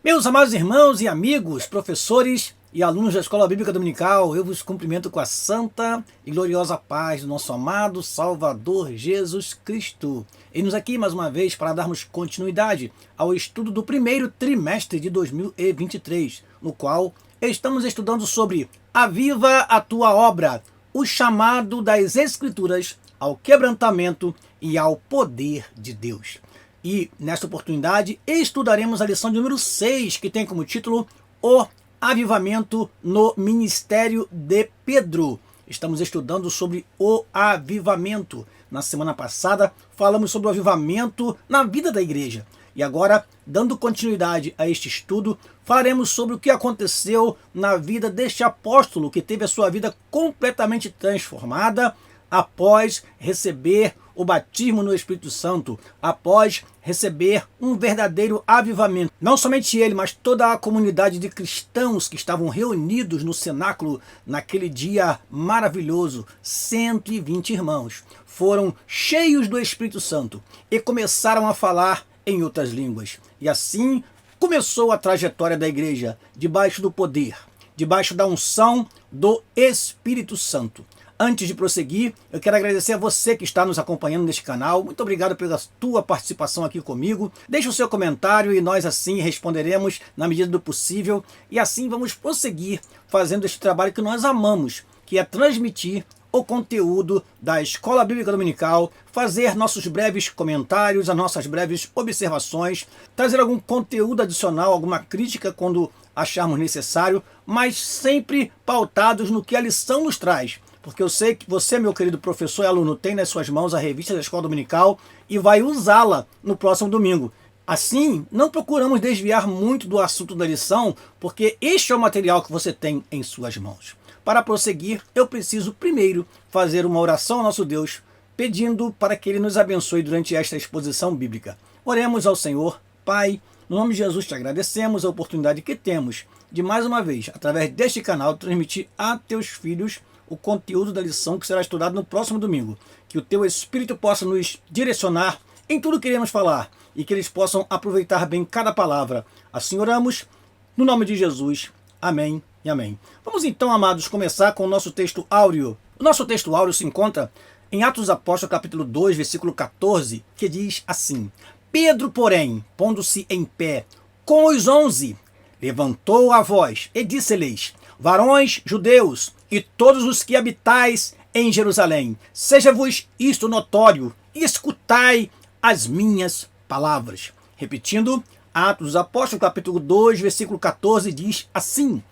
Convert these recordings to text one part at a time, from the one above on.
Meus amados irmãos e amigos, professores e alunos da Escola Bíblica Dominical, eu vos cumprimento com a santa e gloriosa paz do nosso amado Salvador Jesus Cristo. Eis-nos aqui mais uma vez para darmos continuidade ao estudo do primeiro trimestre de 2023, no qual estamos estudando sobre Aviva a Tua Obra, o chamado das Escrituras ao quebrantamento e ao poder de Deus. E, nesta oportunidade, estudaremos a lição de número 6, que tem como título O Avivamento no Ministério de Pedro. Estamos estudando sobre o avivamento. Na semana passada, falamos sobre o avivamento na vida da igreja. E agora, dando continuidade a este estudo, falaremos sobre o que aconteceu na vida deste apóstolo que teve a sua vida completamente transformada após receber o batismo no Espírito Santo, após receber um verdadeiro avivamento. Não somente ele, mas toda a comunidade de cristãos que estavam reunidos no cenáculo naquele dia maravilhoso, 120 irmãos, foram cheios do Espírito Santo e começaram a falar em outras línguas. E assim começou a trajetória da igreja, debaixo do poder, debaixo da unção do Espírito Santo. Antes de prosseguir, eu quero agradecer a você que está nos acompanhando neste canal. Muito obrigado pela tua participação aqui comigo. Deixe o seu comentário e nós assim responderemos na medida do possível. E assim vamos prosseguir fazendo este trabalho que nós amamos, que é transmitir o conteúdo da Escola Bíblica Dominical, fazer nossos breves comentários, as nossas breves observações, trazer algum conteúdo adicional, alguma crítica quando acharmos necessário, mas sempre pautados no que a lição nos traz. Porque eu sei que você, meu querido professor e aluno, tem nas suas mãos a revista da Escola Dominical e vai usá-la no próximo domingo. Assim, não procuramos desviar muito do assunto da lição, porque este é o material que você tem em suas mãos. Para prosseguir, eu preciso primeiro fazer uma oração ao nosso Deus, pedindo para que Ele nos abençoe durante esta exposição bíblica. Oremos ao Senhor. Pai, no nome de Jesus te agradecemos a oportunidade que temos de mais uma vez, através deste canal, transmitir a teus filhos o conteúdo da lição que será estudado no próximo domingo. Que o teu Espírito possa nos direcionar em tudo que iremos falar e que eles possam aproveitar bem cada palavra. Assim oramos, no nome de Jesus. Amém e amém. Vamos então, amados, começar com o nosso texto áureo. O nosso texto áureo se encontra em Atos dos Apóstolos, capítulo 2, versículo 14, que diz assim: Pedro, porém, pondo-se em pé com os 11, levantou a voz e disse-lhes: Varões judeus e todos os que habitais em Jerusalém, seja-vos isto notório e escutai as minhas palavras. Repetindo, Atos dos Apóstolos, capítulo 2, versículo 14, diz assim: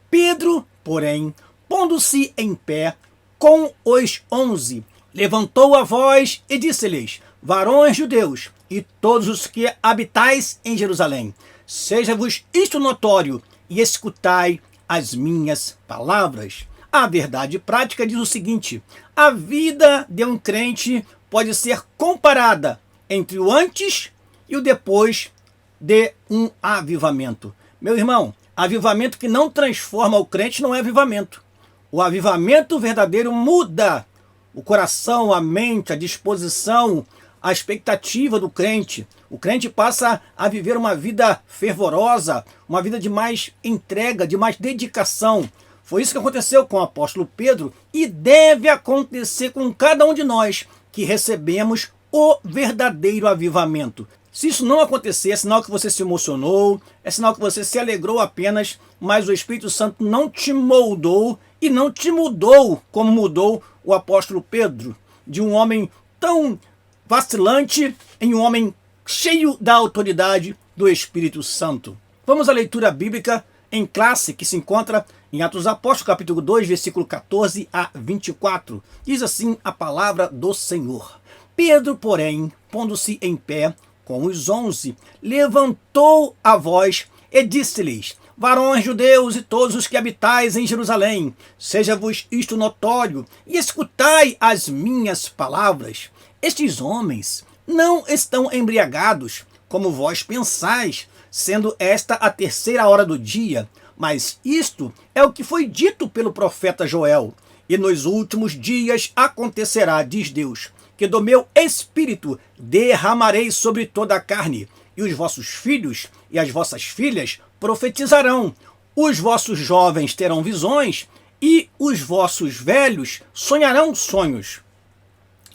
Pedro, porém, pondo-se em pé com os 11, levantou a voz e disse-lhes: Varões judeus e todos os que habitais em Jerusalém, seja-vos isto notório e escutai as minhas palavras. A verdade prática diz o seguinte: a vida de um crente pode ser comparada entre o antes e o depois de um avivamento. Meu irmão, avivamento que não transforma o crente não é avivamento. O avivamento verdadeiro muda o coração, a mente, a disposição, a expectativa do crente. O crente passa a viver uma vida fervorosa, uma vida de mais entrega, de mais dedicação. Foi isso que aconteceu com o apóstolo Pedro e deve acontecer com cada um de nós que recebemos o verdadeiro avivamento. Se isso não acontecer, é sinal que você se emocionou, é sinal que você se alegrou apenas, mas o Espírito Santo não te moldou e não te mudou como mudou o apóstolo Pedro, de um homem tão vacilante em um homem cheio da autoridade do Espírito Santo. Vamos à leitura bíblica em classe que se encontra em Atos dos Apóstolos, capítulo 2, versículo 14 a 24. Diz assim a palavra do Senhor: Pedro, porém, pondo-se em pé com os 11, levantou a voz e disse-lhes: Varões judeus e todos os que habitais em Jerusalém, seja-vos isto notório e escutai as minhas palavras. Estes homens não estão embriagados, como vós pensais, sendo esta a terceira hora do dia, mas isto é o que foi dito pelo profeta Joel. E nos últimos dias acontecerá, diz Deus, que do meu espírito derramarei sobre toda a carne, e os vossos filhos e as vossas filhas profetizarão, os vossos jovens terão visões e os vossos velhos sonharão sonhos.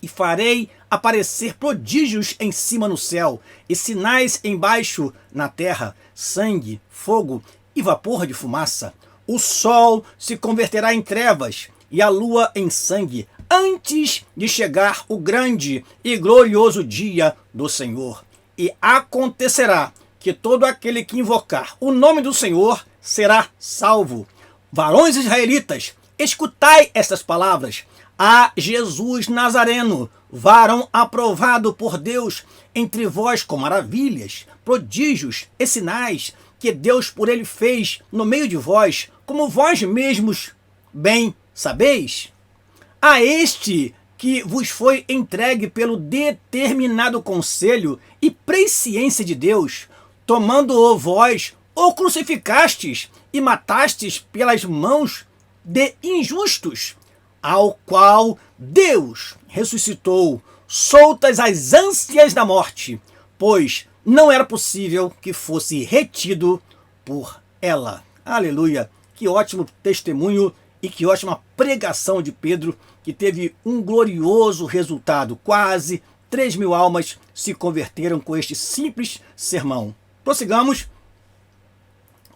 E farei aparecer prodígios em cima no céu e sinais embaixo na terra, sangue, fogo e vapor de fumaça. O sol se converterá em trevas e a lua em sangue, antes de chegar o grande e glorioso dia do Senhor. E acontecerá que todo aquele que invocar o nome do Senhor será salvo. Varões israelitas, escutai estas palavras. A Jesus Nazareno, varão aprovado por Deus entre vós com maravilhas, prodígios e sinais que Deus por ele fez no meio de vós, como vós mesmos bem sabeis. A este que vos foi entregue pelo determinado conselho e presciência de Deus, tomando-o vós, o crucificastes e matastes pelas mãos de injustos, ao qual Deus ressuscitou, soltas as ânsias da morte, pois não era possível que fosse retido por ela. Aleluia! Que ótimo testemunho e que ótima pregação de Pedro, que teve um glorioso resultado. Quase 3.000 almas se converteram com este simples sermão. Prossigamos.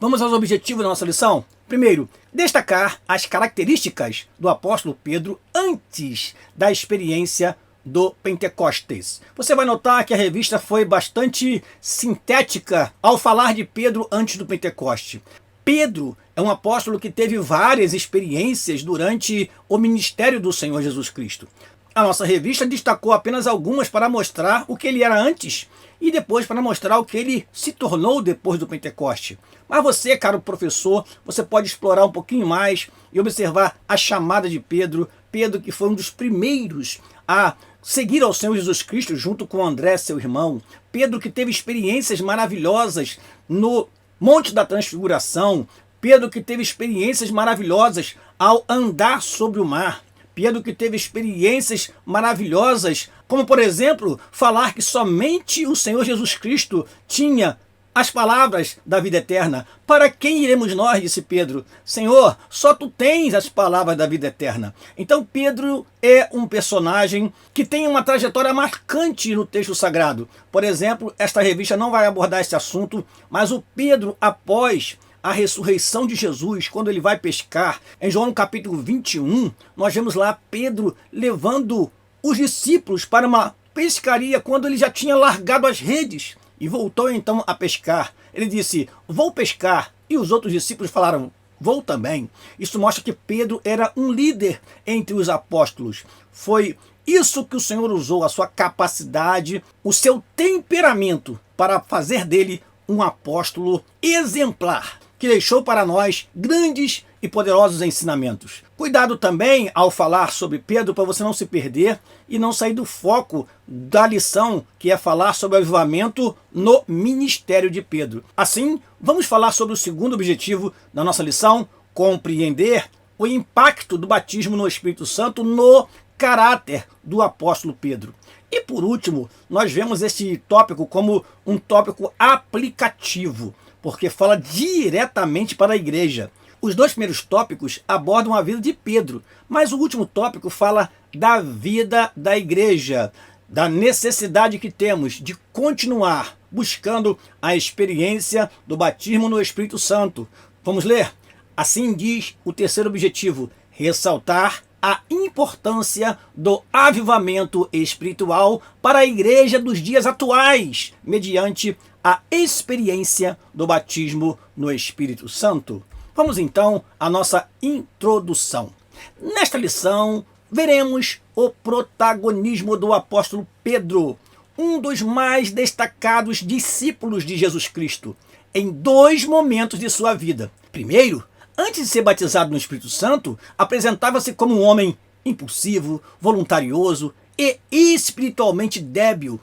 Vamos aos objetivos da nossa lição? Primeiro, destacar as características do apóstolo Pedro antes da experiência do Pentecostes. Você vai notar que a revista foi bastante sintética ao falar de Pedro antes do Pentecoste. Pedro é um apóstolo que teve várias experiências durante o ministério do Senhor Jesus Cristo. A nossa revista destacou apenas algumas para mostrar o que ele era antes e depois para mostrar o que ele se tornou depois do Pentecoste. Mas você, caro professor, você pode explorar um pouquinho mais e observar a chamada de Pedro. Pedro, que foi um dos primeiros a seguir ao Senhor Jesus Cristo junto com André, seu irmão. Pedro, que teve experiências maravilhosas no Monte da Transfiguração. Pedro, que teve experiências maravilhosas ao andar sobre o mar. Pedro, que teve experiências maravilhosas, como por exemplo, falar que somente o Senhor Jesus Cristo tinha as palavras da vida eterna. Para quem iremos nós, disse Pedro. Senhor, só tu tens as palavras da vida eterna. Então Pedro é um personagem que tem uma trajetória marcante no texto sagrado. Por exemplo, esta revista não vai abordar esse assunto, mas o Pedro, após a ressurreição de Jesus, quando ele vai pescar, em João capítulo 21, nós vemos lá Pedro levando os discípulos para uma pescaria quando ele já tinha largado as redes e voltou então a pescar. Ele disse, vou pescar, e os outros discípulos falaram, vou também. Isso mostra que Pedro era um líder entre os apóstolos. Foi isso que o Senhor usou, a sua capacidade, o seu temperamento para fazer dele um apóstolo exemplar, que deixou para nós grandes e poderosos ensinamentos. Cuidado também ao falar sobre Pedro para você não se perder e não sair do foco da lição, que é falar sobre o avivamento no ministério de Pedro. Assim, vamos falar sobre o segundo objetivo da nossa lição, compreender o impacto do batismo no Espírito Santo no caráter do apóstolo Pedro. E por último, nós vemos esse tópico como um tópico aplicativo, porque fala diretamente para a igreja. Os dois primeiros tópicos abordam a vida de Pedro, mas o último tópico fala da vida da igreja, da necessidade que temos de continuar buscando a experiência do batismo no Espírito Santo. Vamos ler? Assim diz o terceiro objetivo, ressaltar a importância do avivamento espiritual para a igreja dos dias atuais, mediante a experiência do batismo no Espírito Santo. Vamos então à nossa introdução. Nesta lição, veremos o protagonismo do apóstolo Pedro, um dos mais destacados discípulos de Jesus Cristo, em dois momentos de sua vida. Primeiro, antes de ser batizado no Espírito Santo, apresentava-se como um homem impulsivo, voluntarioso e espiritualmente débil.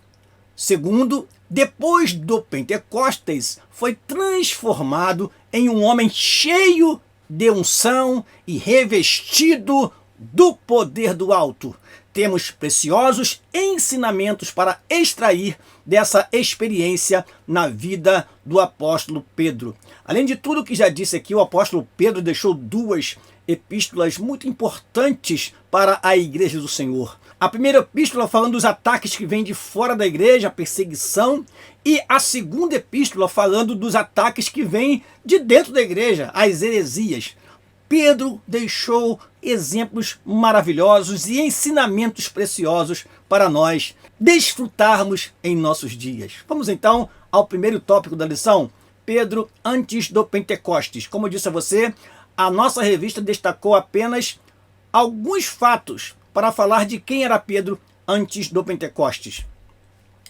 Segundo, depois do Pentecostes, foi transformado em um homem cheio de unção e revestido do poder do alto. temos preciosos ensinamentos para extrair dessa experiência na vida do apóstolo Pedro. Além de tudo que já disse aqui, o apóstolo Pedro deixou duas epístolas muito importantes para a igreja do Senhor. A primeira epístola falando dos ataques que vêm de fora da igreja, a perseguição, e a segunda epístola falando dos ataques que vêm de dentro da igreja, as heresias. Pedro deixou exemplos maravilhosos e ensinamentos preciosos para nós desfrutarmos em nossos dias. Vamos então ao primeiro tópico da lição, Pedro antes do Pentecostes. Como eu disse a você, a nossa revista destacou apenas alguns fatos para falar de quem era Pedro antes do Pentecostes.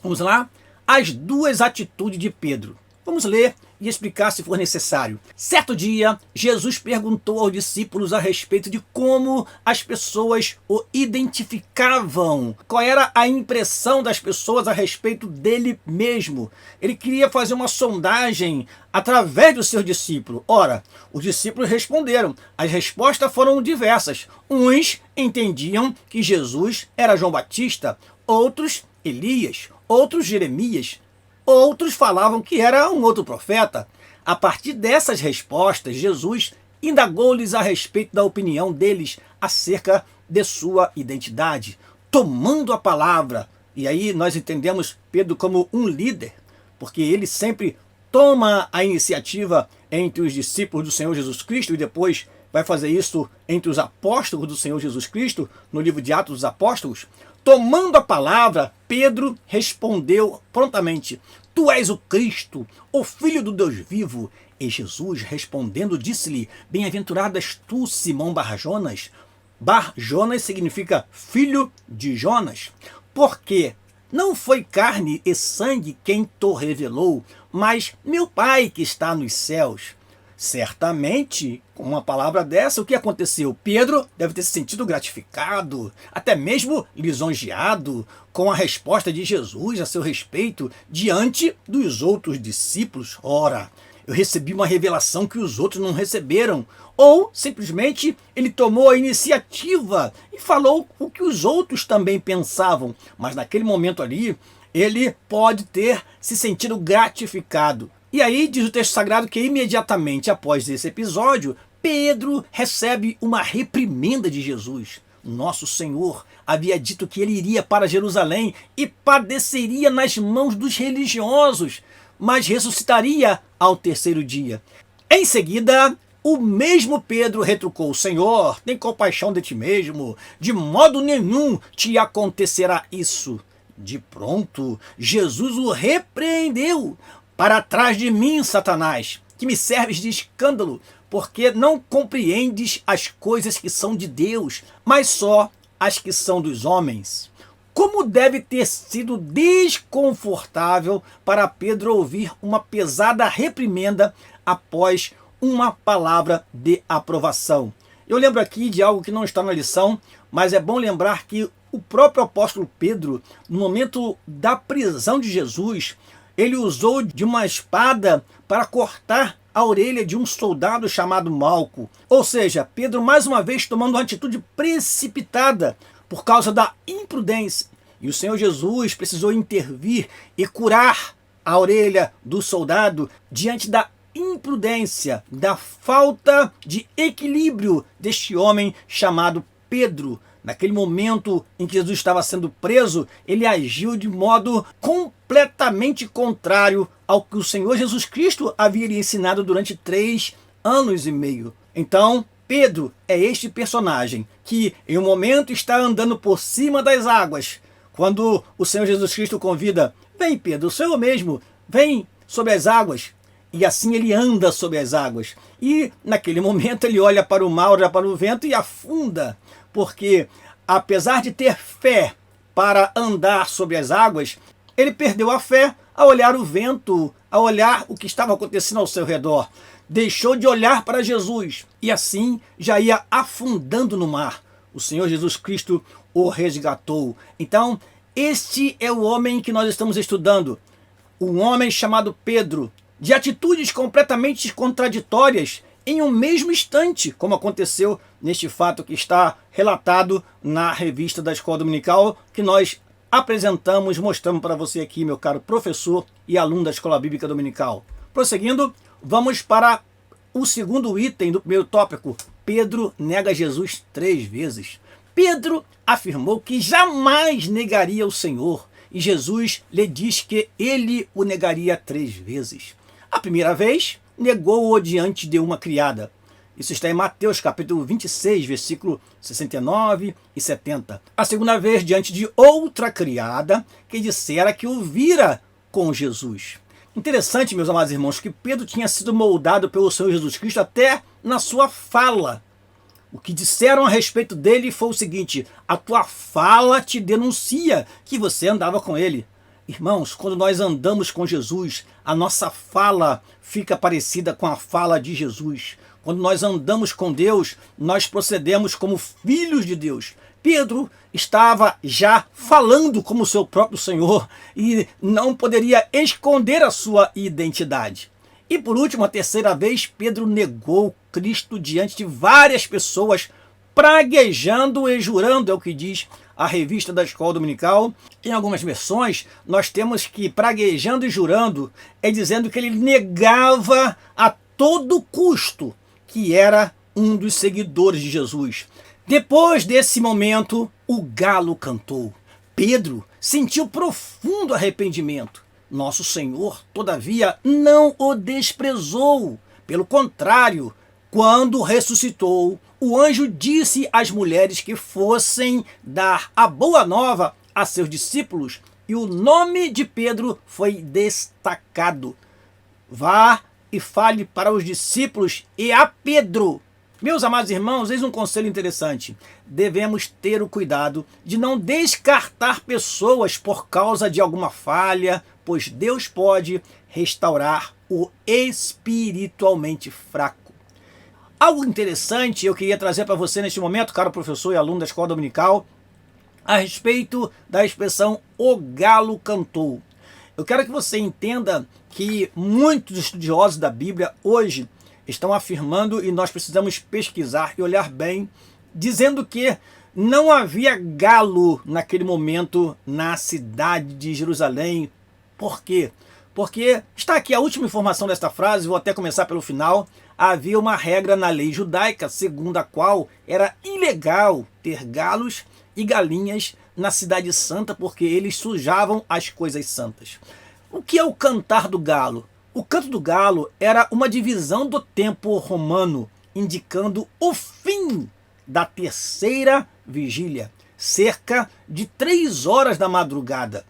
Vamos lá? As duas atitudes de Pedro. Vamos ler e explicar se for necessário. Certo dia, Jesus perguntou aos discípulos a respeito de como as pessoas o identificavam. Qual era a impressão das pessoas a respeito dele mesmo. Ele queria fazer uma sondagem através dos seus discípulos. Ora, os discípulos responderam. As respostas foram diversas. Uns entendiam que Jesus era João Batista, outros Elias, outros Jeremias, outros falavam que era um outro profeta. A partir dessas respostas, Jesus indagou-lhes a respeito da opinião deles acerca de sua identidade, tomando a palavra. E aí nós entendemos Pedro como um líder, porque ele sempre toma a iniciativa entre os discípulos do Senhor Jesus Cristo e depois vai fazer isso entre os apóstolos do Senhor Jesus Cristo, no livro de Atos dos Apóstolos. Tomando a palavra, Pedro respondeu prontamente: Tu és o Cristo, o Filho do Deus vivo. E Jesus, respondendo, disse-lhe: Bem-aventurado és tu, Simão Bar-Jonas. Bar-Jonas significa filho de Jonas. Porque não foi carne e sangue quem te revelou, mas meu Pai que está nos céus. Certamente, com uma palavra dessa, o que aconteceu? Pedro deve ter se sentido gratificado, até mesmo lisonjeado com a resposta de Jesus a seu respeito diante dos outros discípulos. Ora, eu recebi uma revelação que os outros não receberam. Ou, simplesmente, ele tomou a iniciativa e falou o que os outros também pensavam. Mas naquele momento ali, ele pode ter se sentido gratificado. E aí diz o texto sagrado que imediatamente após esse episódio, Pedro recebe uma reprimenda de Jesus. Nosso Senhor havia dito que ele iria para Jerusalém e padeceria nas mãos dos religiosos, mas ressuscitaria ao terceiro dia. Em seguida, o mesmo Pedro retrucou: Senhor, tem compaixão de ti mesmo, de modo nenhum te acontecerá isso. De pronto, Jesus o repreendeu. Para trás de mim, Satanás, que me serves de escândalo, porque não compreendes as coisas que são de Deus, mas só as que são dos homens. Como deve ter sido desconfortável para Pedro ouvir uma pesada reprimenda após uma palavra de aprovação. Eu lembro aqui de algo que não está na lição, mas é bom lembrar que o próprio apóstolo Pedro, no momento da prisão de Jesus, ele usou de uma espada para cortar a orelha de um soldado chamado Malco. Ou seja, Pedro mais uma vez tomando uma atitude precipitada por causa da imprudência. E o Senhor Jesus precisou intervir e curar a orelha do soldado diante da imprudência, da falta de equilíbrio deste homem chamado Pedro. Naquele momento em que Jesus estava sendo preso, ele agiu de modo completamente contrário ao que o Senhor Jesus Cristo havia lhe ensinado durante 3 anos e meio. Então, Pedro é este personagem que, em um momento, está andando por cima das águas. Quando o Senhor Jesus Cristo convida: Vem, Pedro, o Senhor mesmo, vem sobre as águas. E assim ele anda sobre as águas. E naquele momento ele olha para o mar, olha para o vento e afunda. Porque, apesar de ter fé para andar sobre as águas, ele perdeu a fé a olhar o vento, a olhar o que estava acontecendo ao seu redor. Deixou de olhar para Jesus e assim já ia afundando no mar. O Senhor Jesus Cristo o resgatou. Então, este é o homem que nós estamos estudando. Um homem chamado Pedro, de atitudes completamente contraditórias, em um mesmo instante, como aconteceu neste fato que está relatado na revista da Escola Dominical, que nós apresentamos, mostramos para você aqui, meu caro professor e aluno da Escola Bíblica Dominical. Prosseguindo, vamos para o segundo item do primeiro tópico. Pedro nega Jesus 3 vezes. Pedro afirmou que jamais negaria o Senhor, e Jesus lhe diz que ele o negaria 3 vezes. A primeira vez, negou-o diante de uma criada. Isso está em Mateus capítulo 26, versículo 69 e 70. A segunda vez, diante de outra criada, que dissera que o vira com Jesus. Interessante, meus amados irmãos, que Pedro tinha sido moldado pelo Senhor Jesus Cristo até na sua fala. O que disseram a respeito dele foi o seguinte: a tua fala te denuncia que você andava com ele. Irmãos, quando nós andamos com Jesus, a nossa fala fica parecida com a fala de Jesus. Quando nós andamos com Deus, nós procedemos como filhos de Deus. Pedro estava já falando como seu próprio Senhor e não poderia esconder a sua identidade. E por último, a terceira vez, Pedro negou Cristo diante de várias pessoas, praguejando e jurando, é o que diz a revista da Escola Dominical. Em algumas versões, nós temos que praguejando e jurando é dizendo que ele negava a todo custo que era um dos seguidores de Jesus. Depois desse momento, o galo cantou. Pedro sentiu profundo arrependimento. Nosso Senhor, todavia, não o desprezou. Pelo contrário, quando ressuscitou, o anjo disse às mulheres que fossem dar a boa nova a seus discípulos, e o nome de Pedro foi destacado. Vá e fale para os discípulos e a Pedro. Meus amados irmãos, eis um conselho interessante. Devemos ter o cuidado de não descartar pessoas por causa de alguma falha, pois Deus pode restaurar o espiritualmente fraco. Algo interessante eu queria trazer para você neste momento, caro professor e aluno da Escola Dominical, a respeito da expressão "o galo cantou". Eu quero que você entenda que muitos estudiosos da Bíblia hoje estão afirmando, e nós precisamos pesquisar e olhar bem, dizendo que não havia galo naquele momento na cidade de Jerusalém. Por quê? Porque está aqui a última informação desta frase, vou até começar pelo final. Havia uma regra na lei judaica, segundo a qual era ilegal ter galos e galinhas na cidade santa, porque eles sujavam as coisas santas. O que é o cantar do galo? O canto do galo era uma divisão do tempo romano, indicando o fim da terceira vigília, cerca de 3 horas da madrugada.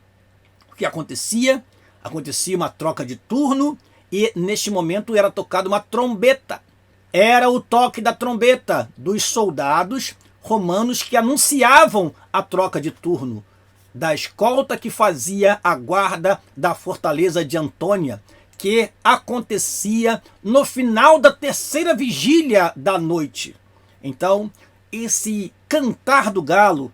O que acontecia? Acontecia uma troca de turno e neste momento era tocada uma trombeta. Era o toque da trombeta dos soldados romanos que anunciavam a troca de turno, da escolta que fazia a guarda da fortaleza de Antônia, que acontecia no final da terceira vigília da noite. Então, esse cantar do galo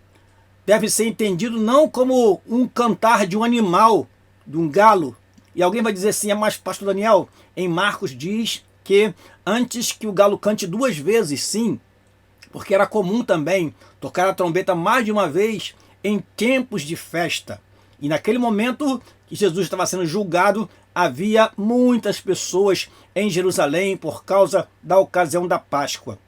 deve ser entendido não como um cantar de um animal, de um galo. E alguém vai dizer assim: mas pastor Daniel, em Marcos diz que antes que o galo cante 2 vezes, sim, porque era comum também tocar a trombeta mais de uma vez em tempos de festa. E naquele momento que Jesus estava sendo julgado, havia muitas pessoas em Jerusalém por causa da ocasião da Páscoa.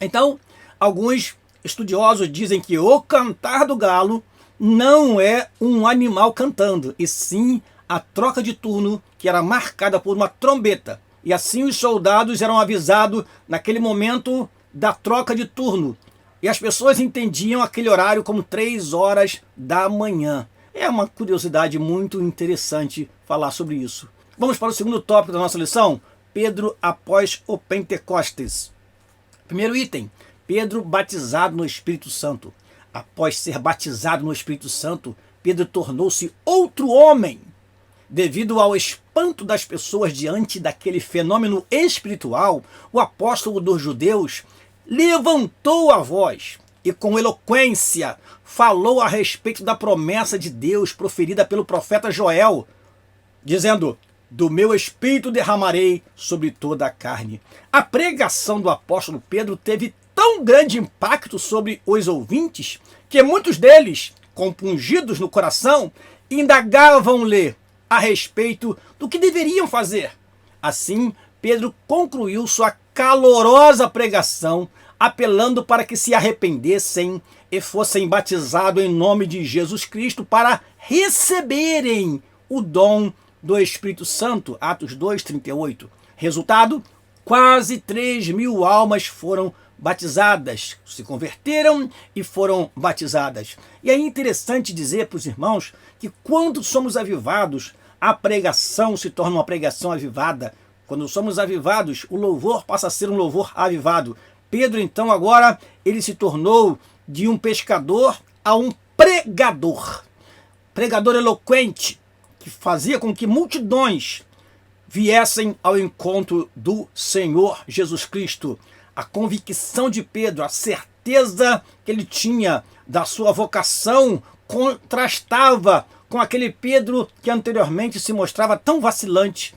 Então, alguns estudiosos dizem que o cantar do galo não é um animal cantando, e sim a troca de turno, que era marcada por uma trombeta. E assim os soldados eram avisados naquele momento da troca de turno. E as pessoas entendiam aquele horário como 3 horas da manhã. É uma curiosidade muito interessante falar sobre isso. Vamos para o segundo tópico da nossa lição: Pedro após o Pentecostes. Primeiro item: Pedro batizado no Espírito Santo. Após ser batizado no Espírito Santo, Pedro tornou-se outro homem. Devido ao espanto das pessoas diante daquele fenômeno espiritual, o apóstolo dos judeus levantou a voz e com eloquência falou a respeito da promessa de Deus proferida pelo profeta Joel, dizendo: do meu espírito derramarei sobre toda a carne. A pregação do apóstolo Pedro teve tão grande impacto sobre os ouvintes que muitos deles, compungidos no coração, indagavam-lhe a respeito do que deveriam fazer. Assim, Pedro concluiu sua calorosa pregação, apelando para que se arrependessem e fossem batizados em nome de Jesus Cristo para receberem o dom do Espírito Santo. Atos 2:38. Resultado, quase 3.000 almas foram batizadas, se converteram e foram batizadas. E é interessante dizer para os irmãos que quando somos avivados, a pregação se torna uma pregação avivada. Quando somos avivados, o louvor passa a ser um louvor avivado. Pedro, então, agora, ele se tornou de um pescador a um pregador. Pregador eloquente, que fazia com que multidões viessem ao encontro do Senhor Jesus Cristo. A convicção de Pedro, a certeza que ele tinha da sua vocação, contrastava com aquele Pedro que anteriormente se mostrava tão vacilante,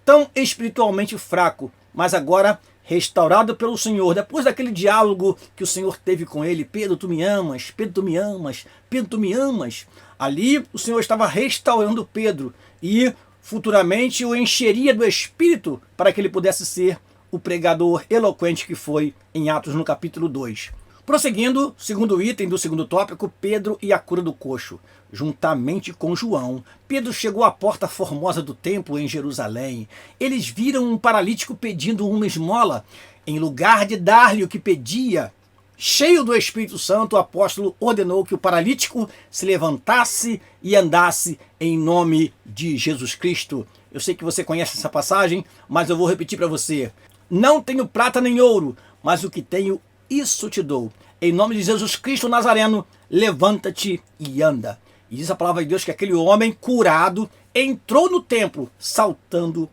tão espiritualmente fraco, mas agora restaurado pelo Senhor, depois daquele diálogo que o Senhor teve com ele: Pedro, tu me amas, Pedro, tu me amas, Pedro, tu me amas. Ali o Senhor estava restaurando Pedro e futuramente o encheria do Espírito para que ele pudesse ser o pregador eloquente que foi em Atos no capítulo 2. Prosseguindo, segundo item do segundo tópico, Pedro e a cura do coxo. Juntamente com João, Pedro chegou à porta formosa do templo em Jerusalém. Eles viram um paralítico pedindo uma esmola. Em lugar de dar-lhe o que pedia, cheio do Espírito Santo, o apóstolo ordenou que o paralítico se levantasse e andasse em nome de Jesus Cristo. Eu sei que você conhece essa passagem, mas eu vou repetir para você. Não tenho prata nem ouro, mas o que tenho, isso te dou. Em nome de Jesus Cristo Nazareno, levanta-te e anda. E diz a palavra de Deus que aquele homem curado entrou no templo, saltando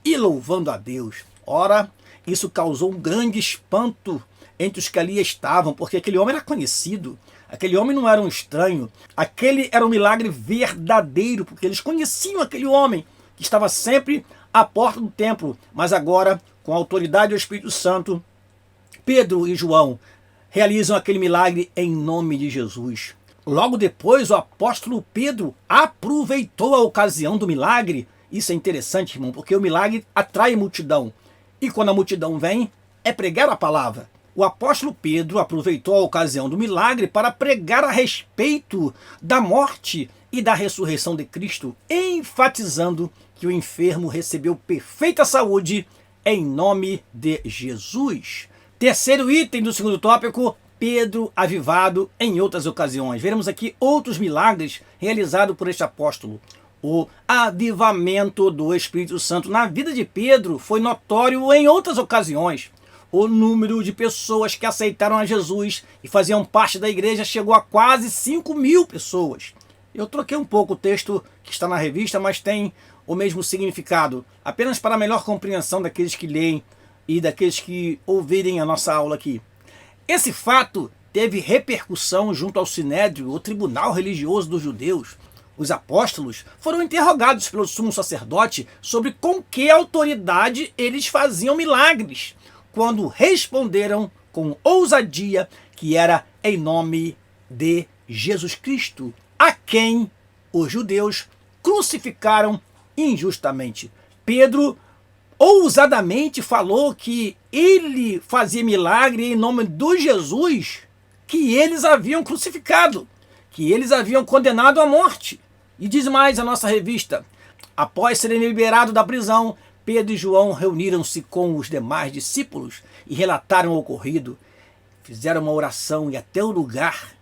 e louvando a Deus. Ora, isso causou um grande espanto entre os que ali estavam, porque aquele homem era conhecido. Aquele homem não era um estranho. Aquele era um milagre verdadeiro, porque eles conheciam aquele homem que estava sempre à porta do templo. Mas agora, com a autoridade do Espírito Santo, Pedro e João realizam aquele milagre em nome de Jesus. Logo depois, o apóstolo Pedro aproveitou a ocasião do milagre. Isso é interessante, irmão, porque o milagre atrai multidão. E quando a multidão vem, é pregar a palavra. O apóstolo Pedro aproveitou a ocasião do milagre para pregar a respeito da morte e da ressurreição de Cristo, enfatizando que o enfermo recebeu perfeita saúde em nome de Jesus. Terceiro item do segundo tópico, Pedro avivado em outras ocasiões. Veremos aqui outros milagres realizados por este apóstolo. O avivamento do Espírito Santo na vida de Pedro foi notório em outras ocasiões. O número de pessoas que aceitaram a Jesus e faziam parte da igreja chegou a quase 5.000 pessoas. Eu troquei um pouco o texto que está na revista, mas tem o mesmo significado, apenas para a melhor compreensão daqueles que leem e daqueles que ouvirem a nossa aula aqui. Esse fato teve repercussão junto ao Sinédrio, o tribunal religioso dos judeus. Os apóstolos foram interrogados pelo sumo sacerdote sobre com que autoridade eles faziam milagres, quando responderam com ousadia que era em nome de Jesus Cristo, a quem os judeus crucificaram injustamente. Pedro ousadamente falou que ele fazia milagre em nome do Jesus que eles haviam crucificado, que eles haviam condenado à morte. E diz mais a nossa revista: após serem liberados da prisão, Pedro e João reuniram-se com os demais discípulos e relataram o ocorrido. Fizeram uma oração e até o lugar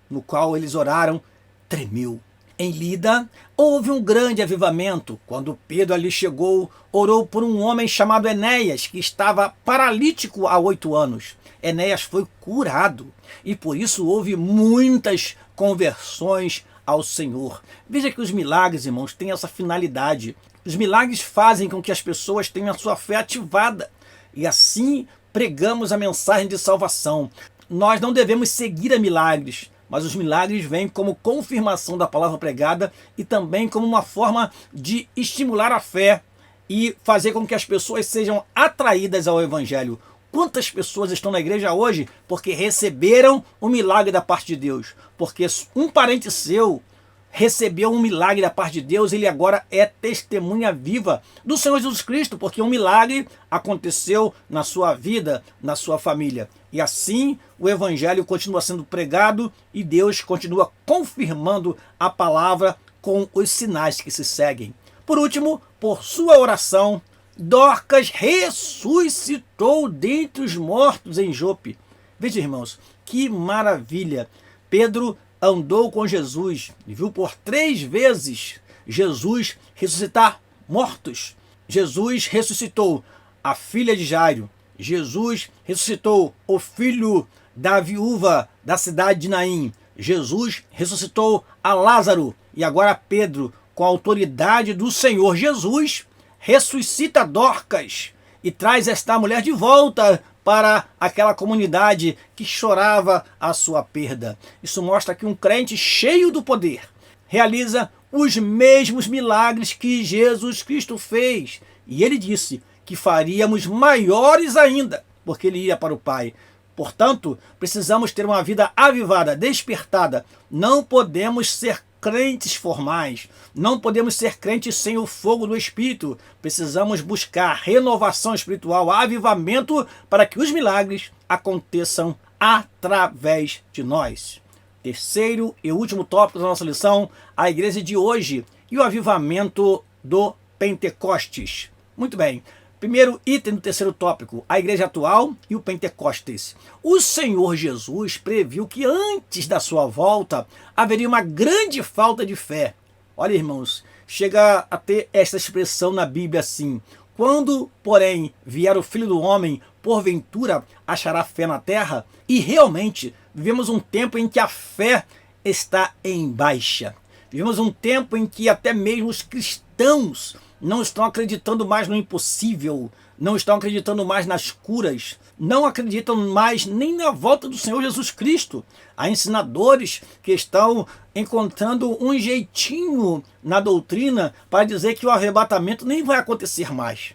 no qual eles oraram tremeu. Em Lida, houve um grande avivamento. Quando Pedro ali chegou, orou por um homem chamado Enéas, que estava paralítico há 8 anos. Enéas foi curado e por isso houve muitas conversões ao Senhor. Veja que os milagres, irmãos, têm essa finalidade. Os milagres fazem com que as pessoas tenham a sua fé ativada e assim pregamos a mensagem de salvação. Nós não devemos seguir a milagres, mas os milagres vêm como confirmação da palavra pregada e também como uma forma de estimular a fé e fazer com que as pessoas sejam atraídas ao Evangelho. Quantas pessoas estão na igreja hoje porque receberam o milagre da parte de Deus? Porque um parente seu recebeu um milagre da parte de Deus, ele agora é testemunha viva do Senhor Jesus Cristo, porque um milagre aconteceu na sua vida, na sua família. E assim o Evangelho continua sendo pregado e Deus continua confirmando a palavra com os sinais que se seguem. Por último, por sua oração, Dorcas ressuscitou dentre os mortos em Jope. Veja, irmãos, que maravilha! Pedro andou com Jesus e viu por 3 vezes Jesus ressuscitar mortos. Jesus ressuscitou a filha de Jairo. Jesus ressuscitou o filho da viúva da cidade de Naim. Jesus ressuscitou a Lázaro. E agora Pedro, com a autoridade do Senhor Jesus, ressuscita Dorcas e traz esta mulher de volta para aquela comunidade que chorava a sua perda. Isso mostra que um crente cheio do poder realiza os mesmos milagres que Jesus Cristo fez. E ele disse que faríamos maiores ainda, porque ele ia para o Pai. Portanto, precisamos ter uma vida avivada, despertada. Não podemos ser crentes formais, não podemos ser crentes sem o fogo do Espírito. Precisamos buscar renovação espiritual, avivamento, para que os milagres aconteçam através de nós. Terceiro e último tópico da nossa lição, a igreja de hoje e o avivamento do Pentecostes. Muito bem. Primeiro item do terceiro tópico, a igreja atual e o Pentecostes. O Senhor Jesus previu que antes da sua volta haveria uma grande falta de fé. Olha, irmãos, chega a ter esta expressão na Bíblia assim: quando, porém, vier o Filho do Homem, porventura achará fé na terra? E realmente, vivemos um tempo em que a fé está em baixa. Vivemos um tempo em que até mesmo os cristãos não estão acreditando mais no impossível, não estão acreditando mais nas curas, não acreditam mais nem na volta do Senhor Jesus Cristo. Há ensinadores que estão encontrando um jeitinho na doutrina para dizer que o arrebatamento nem vai acontecer mais.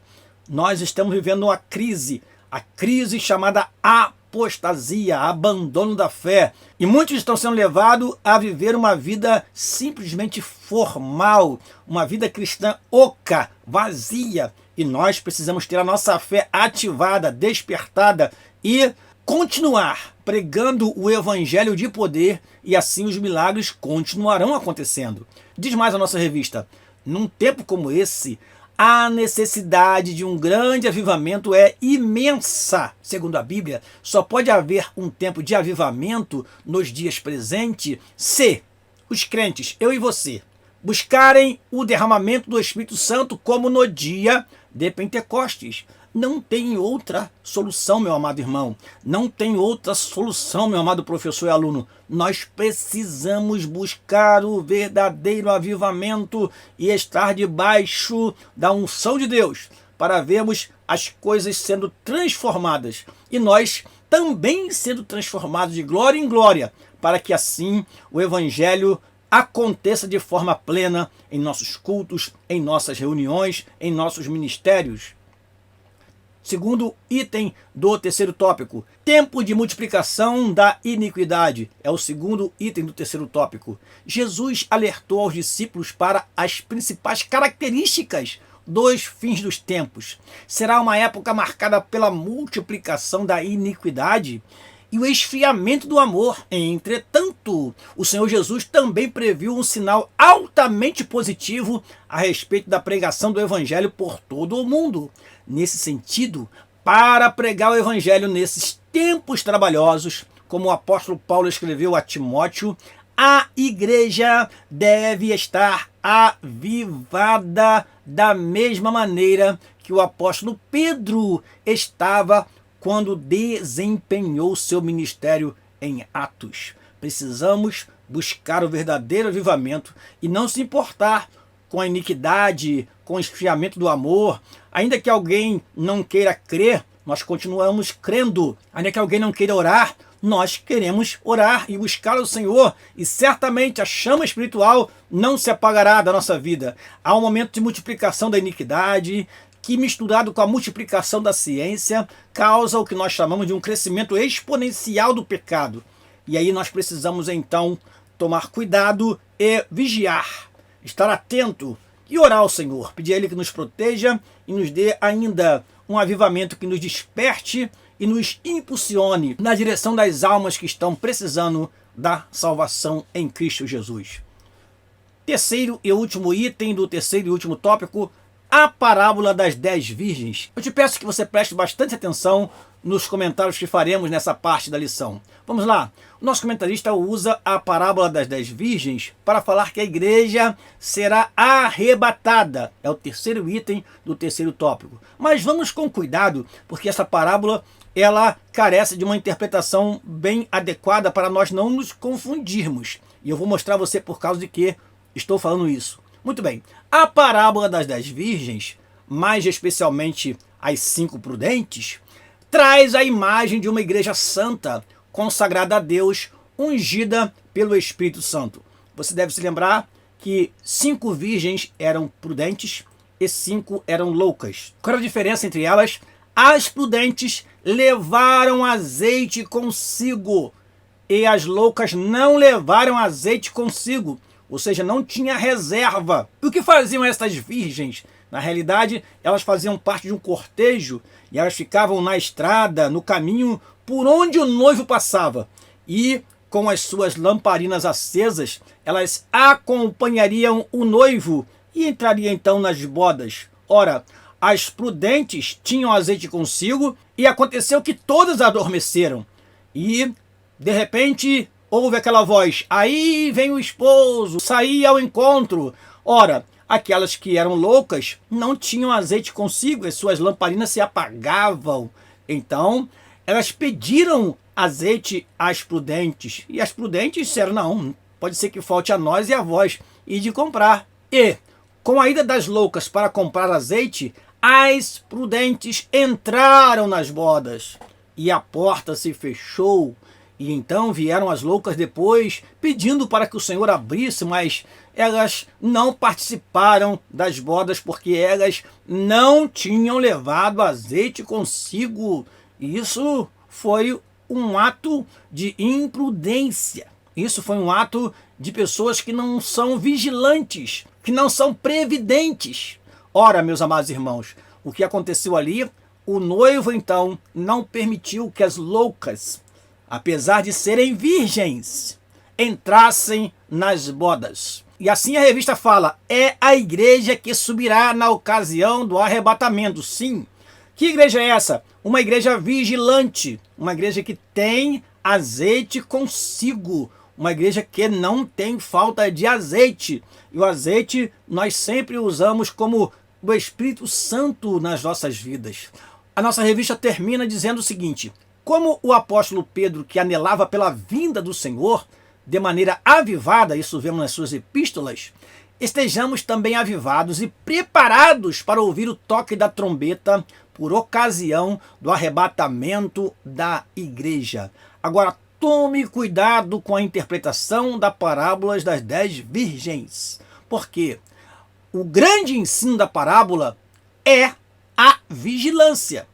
Nós estamos vivendo uma crise, a crise chamada apostasia, abandono da fé. E muitos estão sendo levados a viver uma vida simplesmente formal, uma vida cristã oca, vazia. E nós precisamos ter a nossa fé ativada, despertada e continuar pregando o evangelho de poder, e assim os milagres continuarão acontecendo. Diz mais a nossa revista: num tempo como esse, a necessidade de um grande avivamento é imensa. Segundo a Bíblia, só pode haver um tempo de avivamento nos dias presentes se os crentes, eu e você, buscarem o derramamento do Espírito Santo como no dia de Pentecostes. Não tem outra solução, meu amado irmão. Não tem outra solução, meu amado professor e aluno. Nós precisamos buscar o verdadeiro avivamento e estar debaixo da unção de Deus para vermos as coisas sendo transformadas e nós também sendo transformados de glória em glória, para que assim o evangelho aconteça de forma plena em nossos cultos, em nossas reuniões, em nossos ministérios. Segundo item do terceiro tópico, tempo de multiplicação da iniquidade. É o segundo item do terceiro tópico. Jesus alertou aos discípulos para as principais características dos fins dos tempos. Será uma época marcada pela multiplicação da iniquidade e o esfriamento do amor. Entretanto, o Senhor Jesus também previu um sinal altamente positivo a respeito da pregação do evangelho por todo o mundo. Nesse sentido, para pregar o evangelho nesses tempos trabalhosos, como o apóstolo Paulo escreveu a Timóteo, a igreja deve estar avivada da mesma maneira que o apóstolo Pedro estava quando desempenhou seu ministério em Atos. Precisamos buscar o verdadeiro avivamento e não se importar com a iniquidade, com o esfriamento do amor. Ainda que alguém não queira crer, nós continuamos crendo. Ainda que alguém não queira orar, nós queremos orar e buscar o Senhor, e certamente a chama espiritual não se apagará da nossa vida. Há um momento de multiplicação da iniquidade, que misturado com a multiplicação da ciência, causa o que nós chamamos de um crescimento exponencial do pecado. E aí nós precisamos então tomar cuidado e vigiar, estar atento e orar ao Senhor, pedir a Ele que nos proteja e nos dê ainda um avivamento que nos desperte e nos impulsione na direção das almas que estão precisando da salvação em Cristo Jesus. Terceiro e último item do terceiro e último tópico, a parábola das 10 virgens. Eu te peço que você preste bastante atenção nos comentários que faremos nessa parte da lição. Vamos lá. O nosso comentarista usa a parábola das 10 virgens para falar que a igreja será arrebatada. É o terceiro item do terceiro tópico. Mas vamos com cuidado, porque essa parábola ela carece de uma interpretação bem adequada para nós não nos confundirmos. E eu vou mostrar a você por causa de que estou falando isso. Muito bem. A parábola das 10 virgens, mais especialmente as 5 prudentes, traz a imagem de uma igreja santa, consagrada a Deus, ungida pelo Espírito Santo. Você deve se lembrar que 5 virgens eram prudentes e 5 eram loucas. Qual era a diferença entre elas? As prudentes levaram azeite consigo e as loucas não levaram azeite consigo, ou seja, não tinha reserva. E o que faziam essas virgens? Na realidade, elas faziam parte de um cortejo e elas ficavam na estrada, no caminho por onde o noivo passava. E com as suas lamparinas acesas, elas acompanhariam o noivo e entrariam então nas bodas. Ora, as prudentes tinham azeite consigo e aconteceu que todas adormeceram. E, de repente, houve aquela voz: aí vem o esposo, saí ao encontro. Ora, aquelas que eram loucas não tinham azeite consigo, as suas lamparinas se apagavam. Então, elas pediram azeite às prudentes. E as prudentes disseram: não, pode ser que falte a nós e a vós, e de comprar. E, com a ida das loucas para comprar azeite, as prudentes entraram nas bodas. E a porta se fechou. E então vieram as loucas depois, pedindo para que o Senhor abrisse, mas elas não participaram das bodas, porque elas não tinham levado azeite consigo. Isso foi um ato de imprudência. Isso foi um ato de pessoas que não são vigilantes, que não são previdentes. Ora, meus amados irmãos, o que aconteceu ali? O noivo, então, não permitiu que as loucas, apesar de serem virgens, entrassem nas bodas. E assim a revista fala: é a igreja que subirá na ocasião do arrebatamento. Sim. Que igreja é essa? Uma igreja vigilante, uma igreja que tem azeite consigo, uma igreja que não tem falta de azeite. E o azeite nós sempre usamos como o Espírito Santo nas nossas vidas. A nossa revista termina dizendo o seguinte: como o apóstolo Pedro, que anelava pela vinda do Senhor de maneira avivada, isso vemos nas suas epístolas, estejamos também avivados e preparados para ouvir o toque da trombeta por ocasião do arrebatamento da igreja. Agora, tome cuidado com a interpretação da parábola das 10 virgens, porque o grande ensino da parábola é a vigilância.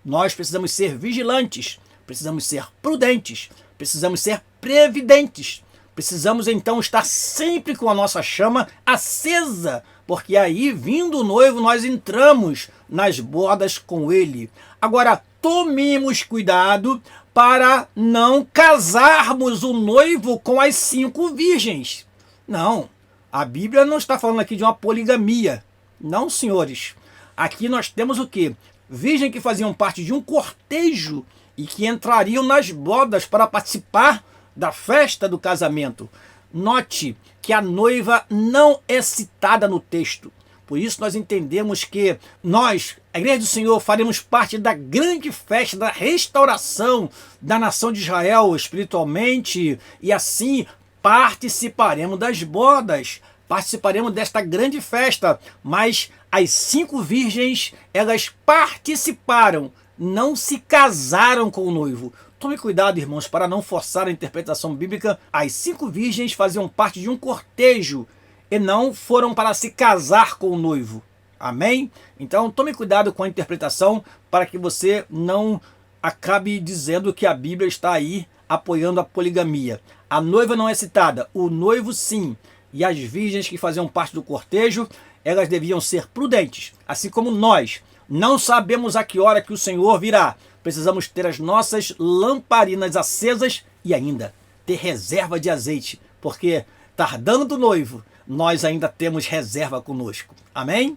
Nós precisamos ser vigilantes, precisamos ser prudentes, precisamos ser previdentes. Precisamos então estar sempre com a nossa chama acesa, porque aí, vindo o noivo, nós entramos nas bodas com ele. Agora, tomemos cuidado para não casarmos o noivo com as 5 virgens. Não, a Bíblia não está falando aqui de uma poligamia. Não, senhores. Aqui nós temos o quê? Virgens que faziam parte de um cortejo e que entrariam nas bodas para participar da festa do casamento. Note que a noiva não é citada no texto. Por isso nós entendemos que nós, a Igreja do Senhor, faremos parte da grande festa da restauração da nação de Israel espiritualmente, e assim participaremos das bodas, participaremos desta grande festa. Mas as 5 virgens, elas participaram, não se casaram com o noivo. Tome cuidado, irmãos, para não forçar a interpretação bíblica. As 5 virgens faziam parte de um cortejo e não foram para se casar com o noivo. Amém? Então tome cuidado com a interpretação para que você não acabe dizendo que a Bíblia está aí apoiando a poligamia. A noiva não é citada, o noivo sim. E as virgens que faziam parte do cortejo, elas deviam ser prudentes, assim como nós. Não sabemos a que hora que o Senhor virá. Precisamos ter as nossas lamparinas acesas e ainda ter reserva de azeite, porque tardando do noivo, nós ainda temos reserva conosco. Amém?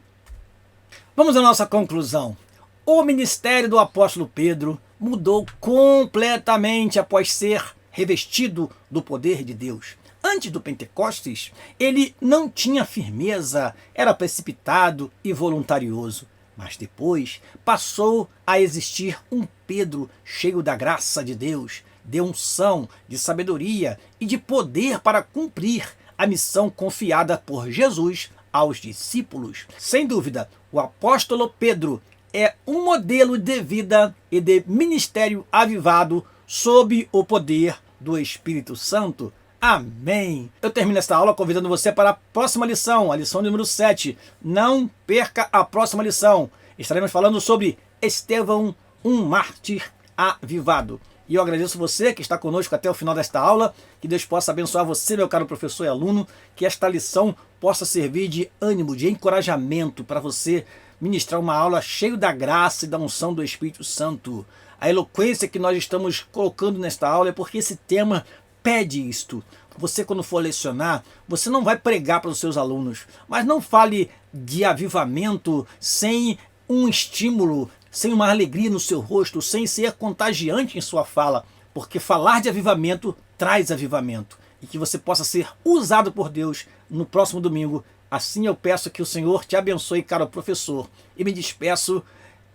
Vamos à nossa conclusão. O ministério do apóstolo Pedro mudou completamente após ser revestido do poder de Deus. Antes do Pentecostes, ele não tinha firmeza, era precipitado e voluntarioso. Mas depois passou a existir um Pedro cheio da graça de Deus, de unção, de sabedoria e de poder para cumprir a missão confiada por Jesus aos discípulos. Sem dúvida, o apóstolo Pedro é um modelo de vida e de ministério avivado sob o poder do Espírito Santo. Amém! Eu termino esta aula convidando você para a próxima lição, a lição número 7. Não perca a próxima lição. Estaremos falando sobre Estevão, um mártir avivado. E eu agradeço você que está conosco até o final desta aula. Que Deus possa abençoar você, meu caro professor e aluno. Que esta lição possa servir de ânimo, de encorajamento para você ministrar uma aula cheia da graça e da unção do Espírito Santo. A eloquência que nós estamos colocando nesta aula é porque esse tema pede isto. Você, quando for lecionar, você não vai pregar para os seus alunos, mas não fale de avivamento sem um estímulo, sem uma alegria no seu rosto, sem ser contagiante em sua fala, porque falar de avivamento traz avivamento. E que você possa ser usado por Deus no próximo domingo. Assim eu peço que o Senhor te abençoe, caro professor, e me despeço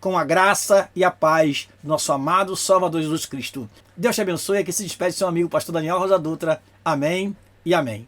com a graça e a paz do nosso amado Salvador Jesus Cristo. Deus te abençoe. Aqui se despede seu amigo pastor Daniel Rosa Dutra. Amém e amém.